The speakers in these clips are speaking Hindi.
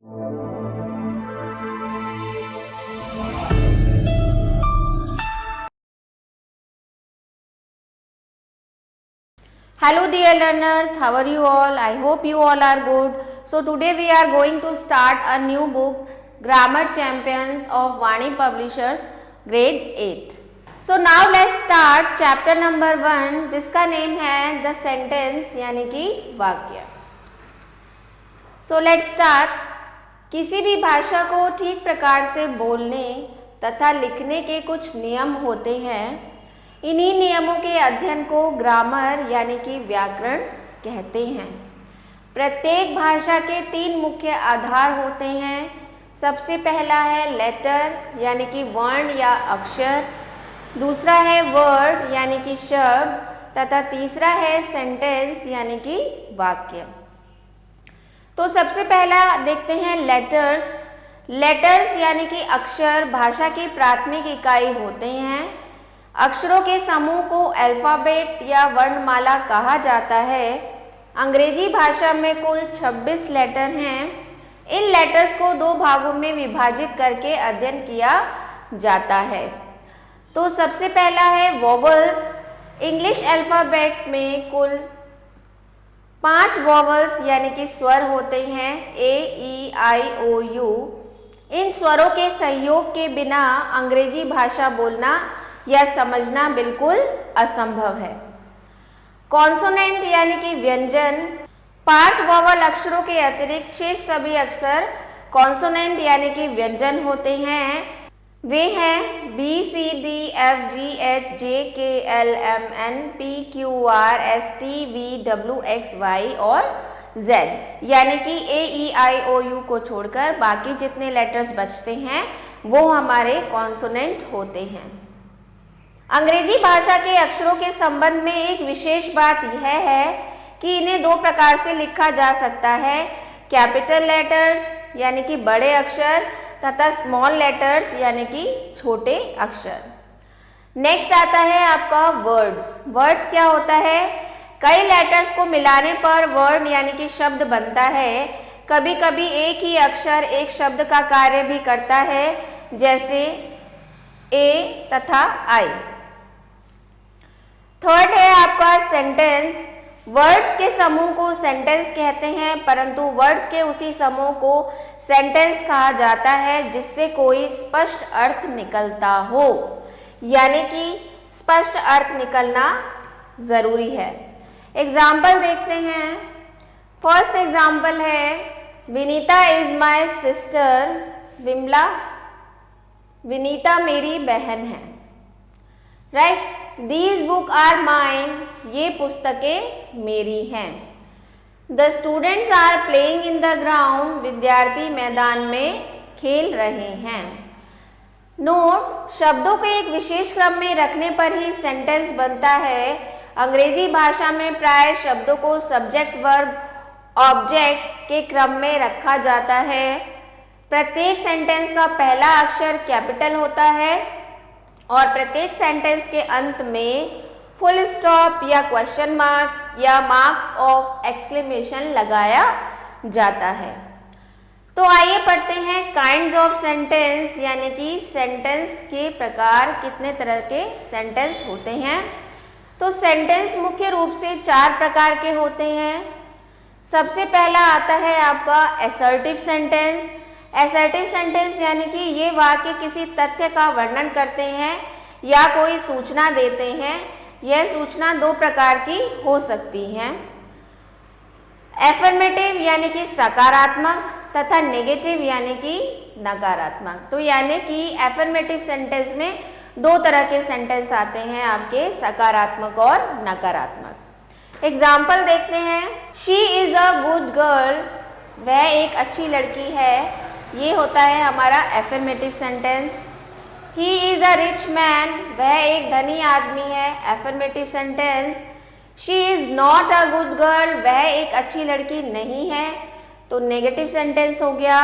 Hello dear learners, how are you all? I hope you all are good. So today we are going to start a new book, Grammar Champions of Vani Publishers, Grade 8. So now let's start chapter number 1 जिसका नेम है The Sentence यानी कि वाक्य. So let's start. किसी भी भाषा को ठीक प्रकार से बोलने तथा लिखने के कुछ नियम होते हैं. इन्हीं नियमों के अध्ययन को ग्रामर यानी कि व्याकरण कहते हैं. प्रत्येक भाषा के 3 मुख्य आधार होते हैं. सबसे पहला है लेटर यानी कि वर्ण या अक्षर, दूसरा है वर्ड यानी कि शब्द तथा तीसरा है सेंटेंस यानी कि वाक्य. तो सबसे पहला देखते हैं लेटर्स. लेटर्स यानी कि अक्षर भाषा की प्राथमिक इकाई होते हैं. अक्षरों के समूह को अल्फाबेट या वर्णमाला कहा जाता है. अंग्रेजी भाषा में कुल 26 लेटर हैं. इन लेटर्स को 2 भागों में विभाजित करके अध्ययन किया जाता है. तो सबसे पहला है वोवल्स. इंग्लिश अल्फाबेट में कुल 5 वोवल्स यानी कि स्वर होते हैं A, E, I, O, U. इन स्वरों के सहयोग के बिना अंग्रेजी भाषा बोलना या समझना बिल्कुल असंभव है. कॉन्सोनेंट यानी कि व्यंजन. 5 वोवल अक्षरों के अतिरिक्त शेष सभी अक्षर कॉन्सोनेंट यानी कि व्यंजन होते हैं. वे हैं B, C, D, F, G, H, J, K, L, M, N, P, Q, R, S, T, V, W, X, Y और Z. यानी कि A, E, I, O, U को छोड़कर बाकी जितने लेटर्स बचते हैं वो हमारे कॉन्सोनेंट होते हैं. अंग्रेजी भाषा के अक्षरों के संबंध में एक विशेष बात यह है कि इन्हें 2 प्रकार से लिखा जा सकता है. कैपिटल लेटर्स यानी कि बड़े अक्षर तथा स्मॉल लेटर्स यानी कि छोटे अक्षर. नेक्स्ट आता है आपका वर्ड्स. वर्ड्स क्या होता है? कई लेटर्स को मिलाने पर वर्ड यानी कि शब्द बनता है. कभी कभी एक ही अक्षर एक शब्द का कार्य भी करता है, जैसे A तथा I. थर्ड है आपका सेंटेंस. वर्ड्स के समूह को सेंटेंस कहते हैं, परंतु वर्ड्स के उसी समूह को सेंटेंस कहा जाता है जिससे कोई स्पष्ट अर्थ निकलता हो. यानी कि स्पष्ट अर्थ निकलना जरूरी है. एग्जाम्पल देखते हैं. फर्स्ट एग्जाम्पल है Vinita is my sister. Vinita मेरी बहन है. Right. These book are mine. ये पुस्तकें मेरी हैं. The students are playing in the ground. विद्यार्थी मैदान में खेल रहे हैं. नोट, शब्दों को एक विशेष क्रम में रखने पर ही सेंटेंस बनता है. अंग्रेजी भाषा में प्राय शब्दों को सब्जेक्ट वर्ब ऑब्जेक्ट के क्रम में रखा जाता है. प्रत्येक सेंटेंस का पहला अक्षर कैपिटल होता है और प्रत्येक सेंटेंस के अंत में फुल स्टॉप या क्वेश्चन मार्क या मार्क ऑफ एक्सक्लेमेशन लगाया जाता है. तो आइए पढ़ते हैं काइंड्स ऑफ सेंटेंस यानी कि सेंटेंस के प्रकार. कितने तरह के सेंटेंस होते हैं? तो सेंटेंस मुख्य रूप से 4 प्रकार के होते हैं. सबसे पहला आता है आपका असर्टिव सेंटेंस. असर्टिव सेंटेंस यानी कि ये वाक्य किसी तथ्य का वर्णन करते हैं या कोई सूचना देते हैं. यह सूचना 2 प्रकार की हो सकती है. एफर्मेटिव यानी कि सकारात्मक तथा नेगेटिव यानी कि नकारात्मक. तो यानी कि एफर्मेटिव सेंटेंस में 2 तरह के सेंटेंस आते हैं आपके, सकारात्मक और नकारात्मक. एग्जाम्पल देखते हैं. She is a good girl. वह एक अच्छी लड़की है. ये होता है हमारा affirmative sentence. He is a rich man. वह एक धनी आदमी है. Affirmative sentence. She is not a good girl. वह एक अच्छी लड़की नहीं है. तो नेगेटिव सेंटेंस हो गया.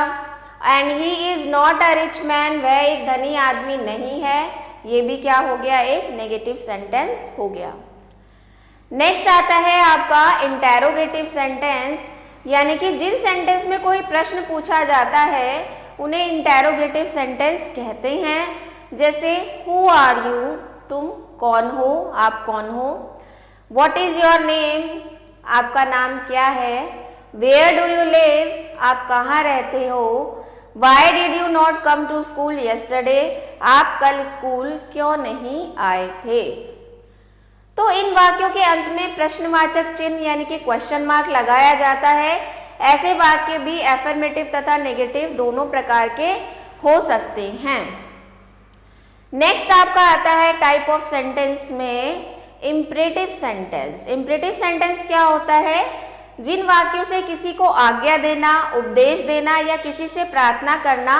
And he is not a rich man. वह एक धनी आदमी नहीं है. ये भी क्या हो गया? एक नेगेटिव सेंटेंस हो गया. नेक्स्ट आता है आपका इंटेरोगेटिव सेंटेंस. यानी कि जिन सेंटेंस में कोई प्रश्न पूछा जाता है उन्हें इंटेरोगेटिव सेंटेंस कहते हैं। जैसे हु आर यू, तुम कौन हो, आप कौन हो। व्हाट इज योर नेम, आपका नाम क्या है। वेयर डू यू लिव, आप कहाँ रहते हो। Why did you not come to school yesterday, आप कल स्कूल क्यों नहीं आए थे। तो इन वाक्यों के अंत में प्रश्नवाचक चिन्ह यानी कि क्वेश्चन मार्क लगाया जाता है। ऐसे वाक्य भी एफर्मेटिव तथा नेगेटिव दोनों प्रकार के हो सकते हैं। नेक्स्ट आपका आता है टाइप ऑफ सेंटेंस में इम्परेटिव सेंटेंस। इम्परेटिव सेंटेंस क्या होता है, जिन वाक्यों से किसी को आज्ञा देना, उपदेश देना या किसी से प्रार्थना करना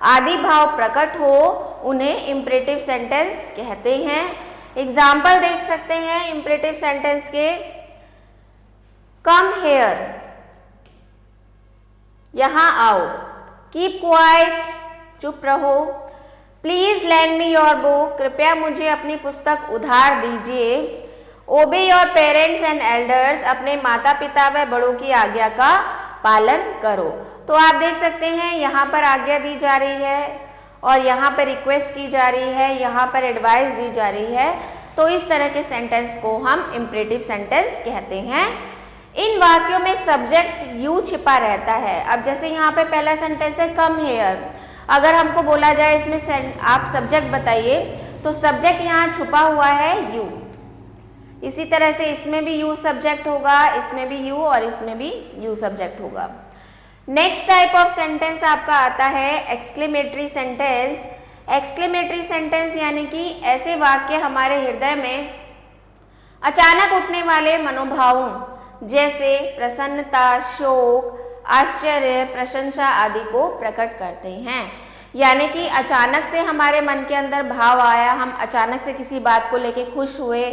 आदि भाव प्रकट हो उन्हें इम्परेटिव सेंटेंस कहते हैं। एग्जाम्पल देख सकते हैं इम्परेटिव सेंटेंस के। कम हेयर, यहां आओ। कीप क्वाइट, चुप रहो। Please lend me your book, कृपया मुझे अपनी पुस्तक उधार दीजिए। ओबे योर पेरेंट्स एंड एल्डर्स, अपने माता पिता व बड़ों की आज्ञा का पालन करो। तो आप देख सकते हैं यहाँ पर आज्ञा दी जा रही है और यहाँ पर रिक्वेस्ट की जा रही है, यहाँ पर एडवाइस दी जा रही है। तो इस तरह के सेंटेंस को हम इम्परेटिव सेंटेंस कहते हैं। इन वाक्यों में सब्जेक्ट यू छिपा रहता है। अब जैसे यहाँ पे पहला सेंटेंस है कम हेयर, अगर हमको बोला जाए इसमें आप सब्जेक्ट बताइए, तो सब्जेक्ट यहाँ छुपा हुआ है यू। इसी तरह से इसमें भी यू सब्जेक्ट होगा, इसमें भी यू और इसमें भी यू सब्जेक्ट होगा। नेक्स्ट टाइप ऑफ सेंटेंस आपका आता है एक्सक्लेमेटरी सेंटेंस। एक्सक्लेमेटरी सेंटेंस यानी कि ऐसे वाक्य हमारे हृदय में अचानक उठने वाले मनोभावों जैसे प्रसन्नता, शोक, आश्चर्य, प्रशंसा आदि को प्रकट करते हैं। यानी कि अचानक से हमारे मन के अंदर भाव आया, हम अचानक से किसी बात को लेके खुश हुए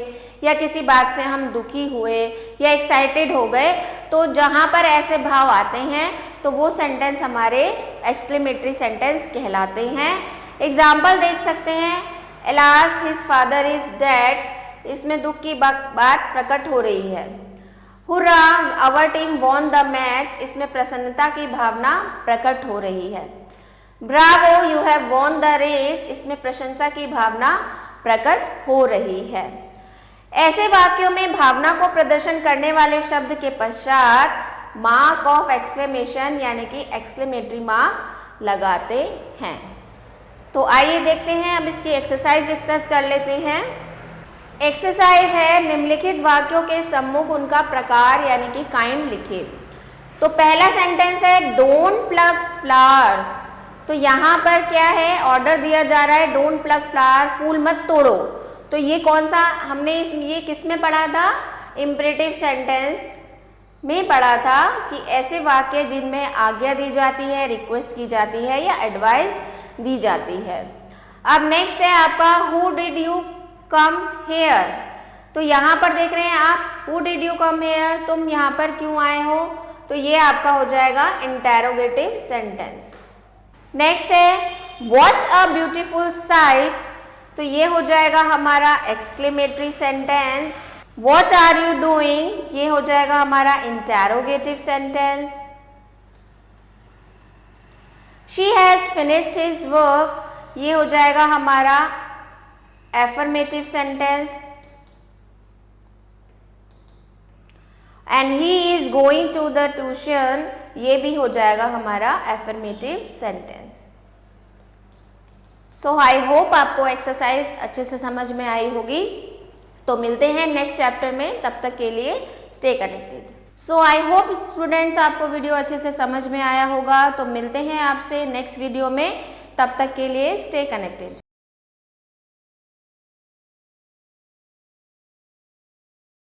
या किसी बात से हम दुखी हुए या एक्साइटेड हो गए, तो जहाँ पर ऐसे भाव आते हैं तो वो सेंटेंस हमारे एक्सक्लेमेटरी सेंटेंस कहलाते हैं। एग्जाम्पल देख सकते हैं, alas his father is dead, इसमें दुख की बात प्रकट हो रही है। Hurrah our team won the match, इसमें प्रसन्नता की भावना प्रकट हो रही है। Bravo you have won the race, इसमें प्रशंसा की भावना प्रकट हो रही है। ऐसे वाक्यों में भावना को प्रदर्शन करने वाले शब्द के पश्चात मार्क ऑफ एक्सक्लेमेशन यानी कि एक्सक्लेमेटरी मार्क लगाते हैं। तो आइए देखते हैं, अब इसकी एक्सरसाइज डिस्कस कर लेते हैं। एक्सरसाइज है निम्नलिखित वाक्यों के सम्मुख उनका प्रकार यानी कि काइंड लिखिए। तो पहला सेंटेंस है डोंट प्लग फ्लावर्स। तो यहाँ पर क्या है, ऑर्डर दिया जा रहा है डोंट प्लग फ्लावर, फूल मत तोड़ो। तो ये कौन सा हमने ये किस में पढ़ा था, इम्परेटिव सेंटेंस में पढ़ा था कि ऐसे वाक्य जिनमें आज्ञा दी जाती है, रिक्वेस्ट की जाती है या एडवाइस दी जाती है। अब नेक्स्ट है आपका who did you come here. तो यहाँ पर देख रहे हैं आप, who did you come here, तुम यहाँ पर क्यों आए हो। तो ये आपका हो जाएगा इंटेरोगेटिव सेंटेंस। नेक्स्ट है व्हाट अ ब्यूटीफुल साइट। तो ये हो जाएगा हमारा exclamatory sentence. What are you doing, ये हो जाएगा हमारा interrogative sentence. She has finished his work, ये हो जाएगा हमारा affirmative sentence. And he is going to the tuition, ये भी हो जाएगा हमारा affirmative sentence. So I hope आपको एक्सरसाइज अच्छे से समझ में आई होगी। तो मिलते हैं नेक्स्ट चैप्टर में, तब तक के लिए stay connected. So I hope students आपको वीडियो अच्छे से समझ में आया होगा। तो मिलते हैं आपसे नेक्स्ट वीडियो में, तब तक के लिए स्टे कनेक्टेड।